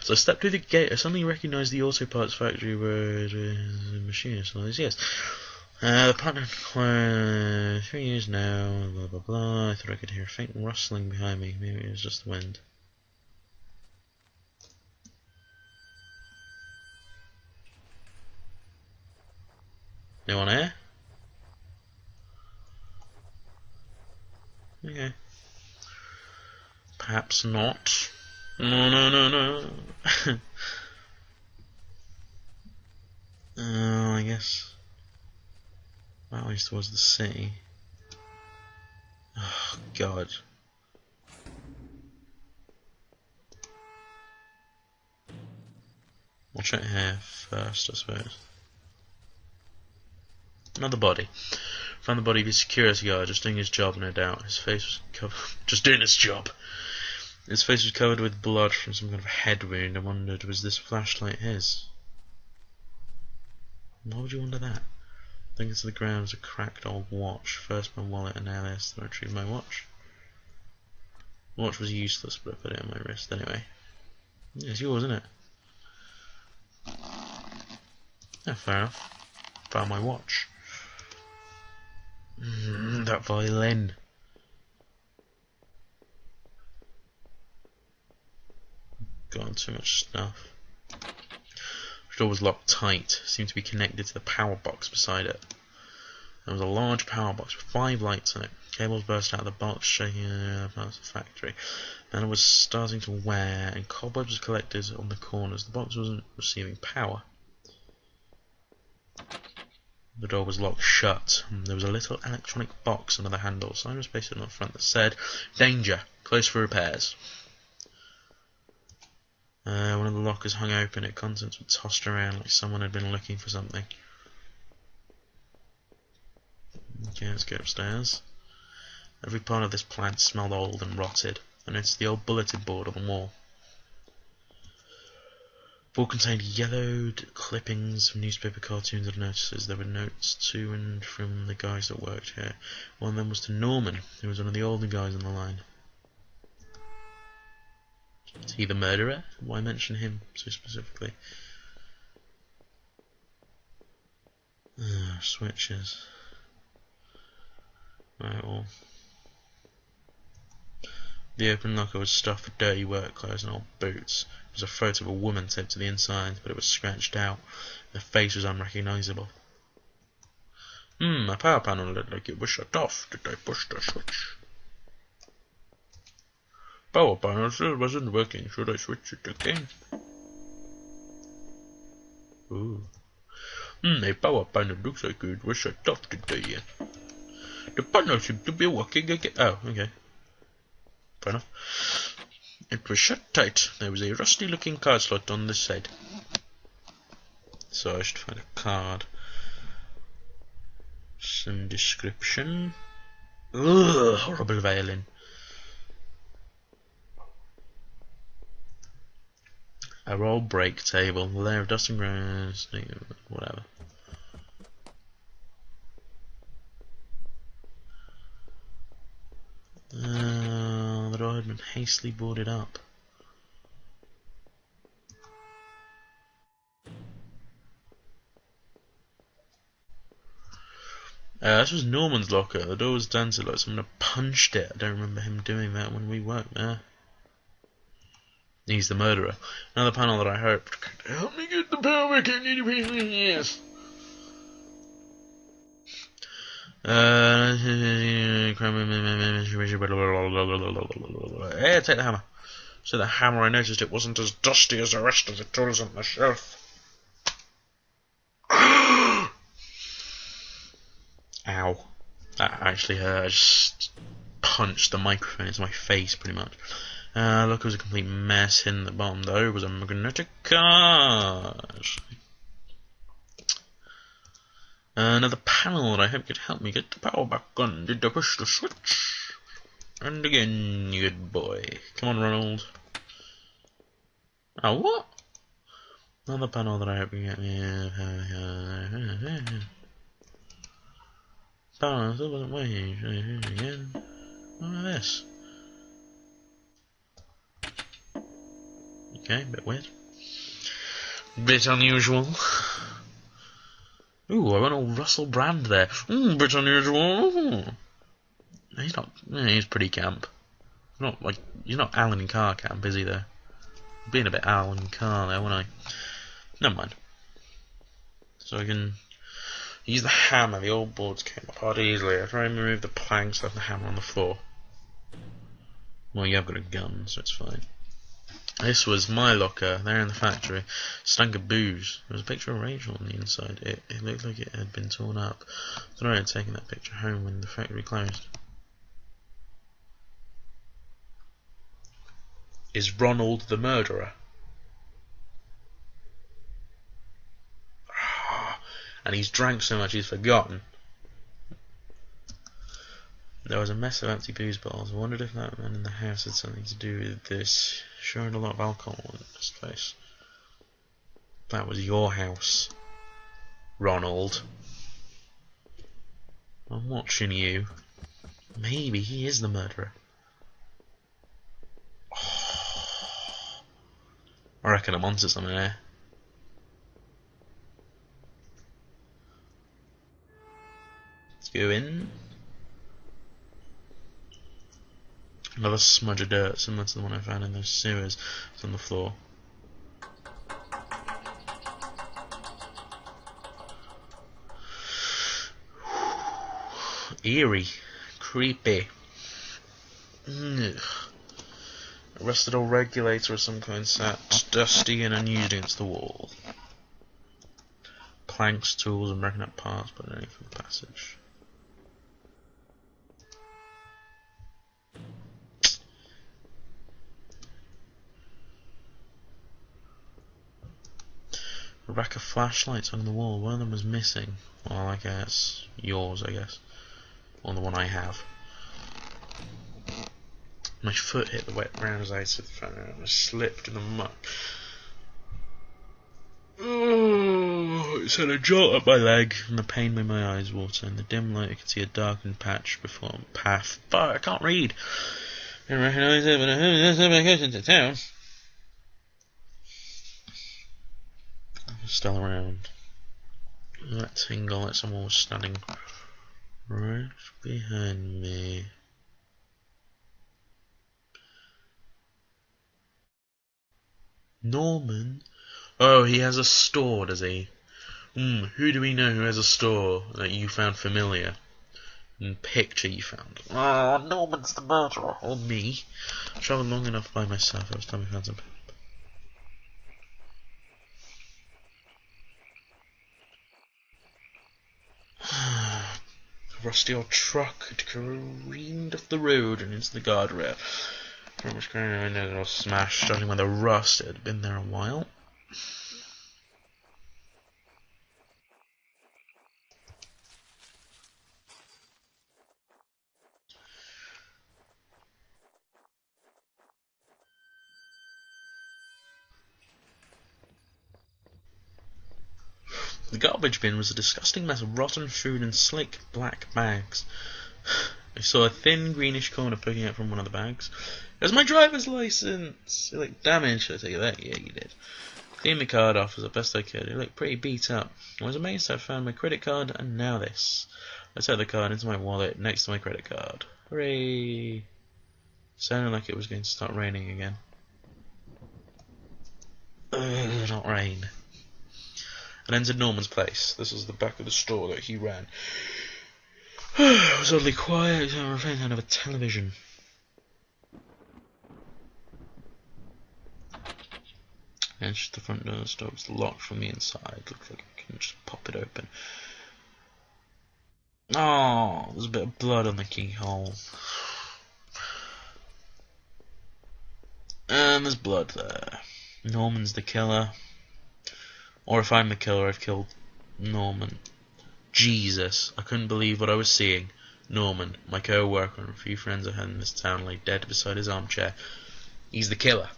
As I stepped through the gate, I suddenly recognised the auto parts factory where the machinist was. Yes. The partner 3 years now, blah blah blah. I thought I could hear a faint rustling behind me. Maybe it was just the wind. No one here? Okay. Perhaps not. No, no, no, no. I guess that way towards the city. Oh, God. We'll check here first, I suppose. Another body. Found the body of his security guard, just doing his job, no doubt. His face was covered. Just doing his job! His face was covered with blood from some kind of head wound. I wondered, was this flashlight his? Why would you wonder that? Thinking to the ground was a cracked old watch. First my wallet and now this. Then I retrieved my watch. The watch was useless, but I put it on my wrist anyway. Yeah, it's yours, isn't it? Yeah, fair enough. Found my watch. That violin. Got on too much stuff. The door was locked tight. Seemed to be connected to the power box beside it. There was a large power box with 5 lights on it. Cables burst out of the box, shaking parts of the factory. Then it was starting to wear, and cobwebs was collected on the corners. The box wasn't receiving power. The door was locked shut. There was a little electronic box under the handle. Sign was pasted on the front that said, "Danger! Close for repairs." One of the lockers hung open. Its contents were tossed around like someone had been looking for something. Okay, let's go upstairs. Every part of this plant smelled old and rotted. I noticed the old bulletin board on the wall. The board contained yellowed clippings from newspaper cartoons and notices. There were notes to and from the guys that worked here. One of them was to Norman, who was one of the older guys on the line. Is he the murderer? Why mention him so specifically? Switches. Right, well. The open locker was stuffed with dirty work clothes and old boots. There was a photo of a woman taped to the inside, but it was scratched out. Her face was unrecognisable. My power panel looked like it was shut off. Did I push the switch? Power panel still wasn't working. Should I switch it again? Ooh. The power panel looks like it was shut off today. The panel seems to be working again. Oh, okay. Fair enough. It was shut tight. There was a rusty looking card slot on the side. So I should find a card. Some description. Ugh, horrible violin. A roll break table, a layer of dust and grass, whatever. The door had been hastily boarded up. This was Norman's locker. The door was dancing like someone had punched it. I don't remember him doing that when we worked there. He's the murderer. Another panel that I hoped could help me get the power back. I need a piece of this. Hey, take the hammer. So the hammer, I noticed it wasn't as dusty as the rest of the tools on the shelf. Ow. That actually hurt. I just punched the microphone into my face, pretty much. Look, it was a complete mess. Hidden at the bottom, though, was a magnetic card. Another panel that I hope could help me get the power back on. Did I push the switch? And again, you good boy. Come on, Ronald. Oh, what? Another panel that I hope you get. Power still wasn't working. Again. What about this? Okay, a bit weird. Bit unusual. Ooh, I went all Russell Brand there. Bit unusual. He's not. He's pretty camp. Not like he's not Alan Carr camp, is he? Though, being a bit Alan Carr there, wouldn't I? Never mind. So I can use the hammer. The old boards came apart easily. After I remove the planks, left the hammer on the floor. Well, you have got a gun, so it's fine. This was my locker there in the factory. Stunk of booze. There was a picture of Rachel on the inside. It looked like it had been torn up. I thought I had taken that picture home when the factory closed. Is Ronald the murderer? And he's drank so much he's forgotten. There was a mess of empty booze bottles. I wondered if that man in the house had something to do with this. Sure had a lot of alcohol in this place. That was your house, Ronald. I'm watching you. Maybe he is the murderer. Oh, I reckon I'm onto something there. Let's go in. Another smudge of dirt, similar to the one I found in those sewers. It's on the floor. Eerie. Creepy. Ugh. A rusted old regulator of some kind sat dusty and unused against the wall. Planks, tools, and broken up parts, but only for the passage. A rack of flashlights on the wall. One of them was missing. Well, I guess yours, I guess, or the one I have. My foot hit the wet ground as I exited the front and I slipped in the muck. Oh, it sent a jolt up my leg, and the pain made my eyes water. In the dim light, I could see a darkened patch before me. Path. Fuck, I can't read. I didn't recognise it, but I goes into town. Still around. That tingle like someone was standing right behind me. Norman? Oh, he has a store, does he? Who do we know who has a store that you found familiar? And picture you found. Oh, Norman's the murderer. Or me. I travelled long enough by myself. It was time we found some. A rusty old truck had careened off the road and into the guardrail. From which I know it was smashed, judging by the rust. It had been there a while. The garbage bin was a disgusting mess of rotten food and slick black bags. I saw a thin greenish corner poking out from one of the bags. It was my driver's license! It looked damaged. I take it that? Yeah, you did. Cleaned the card off as best I could. It looked pretty beat up. I was amazed I found my credit card and now this. I tucked the card into my wallet next to my credit card. Hooray! Sounded like it was going to start raining again. Ugh, not rain. And entered Norman's place. This was the back of the store that he ran. It was oddly quiet, except for the sound of a television. I entered the front door. The door was locked from the inside. Looked like I can just pop it open. Oh, there's a bit of blood on the keyhole. And there's blood there. Norman's the killer. Or if I'm the killer, I've killed Norman. Jesus, I couldn't believe what I was seeing. Norman, my co-worker and a few friends I had in this town, lay dead beside his armchair. He's the killer.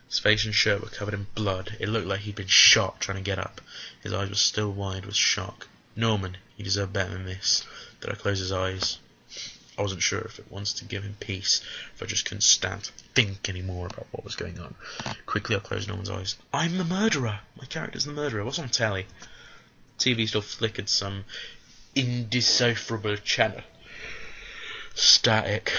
His face and shirt were covered in blood. It looked like he'd been shot trying to get up. His eyes were still wide with shock. Norman, he deserved better than this. Did I close his eyes? I wasn't sure if it wanted to give him peace, if I just couldn't stand to think anymore about what was going on. Quickly I closed Norman's eyes. I'm the murderer! My character's the murderer. What's on telly? TV still flickered some indecipherable channel. Static.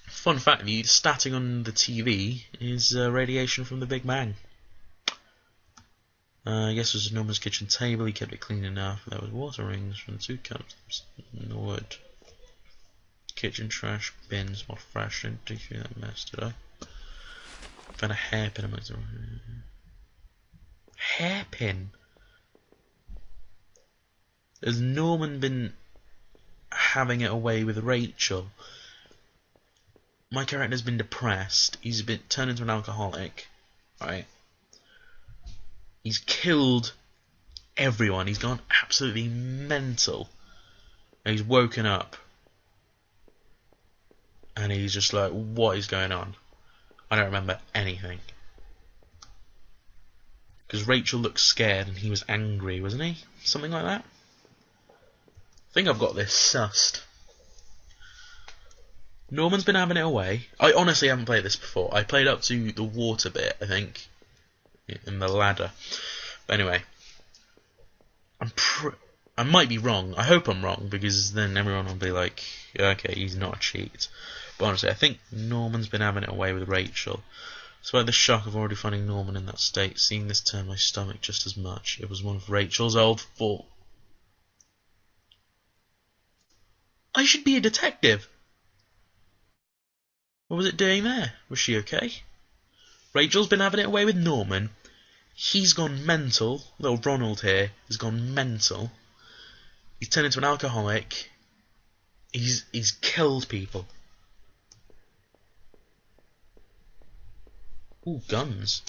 Fun fact, the static on the TV is radiation from the Big Bang. I guess it was Norman's kitchen table. He kept it clean enough. There was water rings from the 2 cups in the wood. Kitchen trash bins more fresh. Didn't dig through that mess, did I? Found a hairpin amongst the hairpin. Has Norman been having it away with Rachel? My character's been depressed. He's been turned into an alcoholic, right? He's killed everyone. He's gone absolutely mental. And he's woken up. And he's just like, what is going on? I don't remember anything. Because Rachel looked scared and he was angry, wasn't he? Something like that? I think I've got this sussed. Norman's been having it away. I honestly haven't played this before. I played up to the water bit, I think. In the ladder. But anyway. I might be wrong. I hope I'm wrong, because then everyone will be like, okay, he's not a cheat. But honestly, I think Norman's been having it away with Rachel. Despite the shock of already finding Norman in that state, seeing this turned my stomach just as much. It was one of Rachel's old fault. I should be a detective. What was it doing there? Was she okay? Rachel's been having it away with Norman. He's gone mental. Little Ronald here has gone mental. He's turned into an alcoholic. He's killed people. Ooh, guns.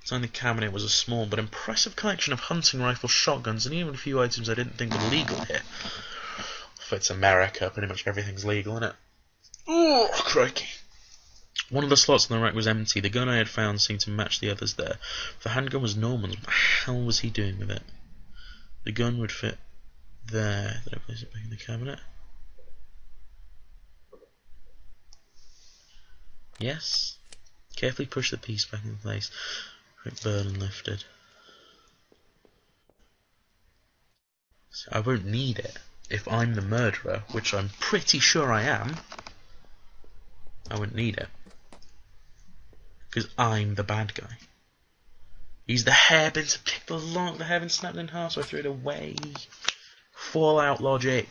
Inside the cabinet was a small but impressive collection of hunting rifles, shotguns, and even a few items I didn't think were legal here. If it's America, pretty much everything's legal, isn't it? Oh, crikey. One of the slots in the rack was empty. The gun I had found seemed to match the others there. If the handgun was Norman's, what the hell was he doing with it? The gun would fit there. Did I place it back in the cabinet? Yes. Carefully push the piece back in place. Quick burn lifted. So I won't need it. If I'm the murderer, which I'm pretty sure I am, I wouldn't need it. Because I'm the bad guy. He's the hairpin to pick the lock. The hairpin snapped in half, so I threw it away. Fallout logic.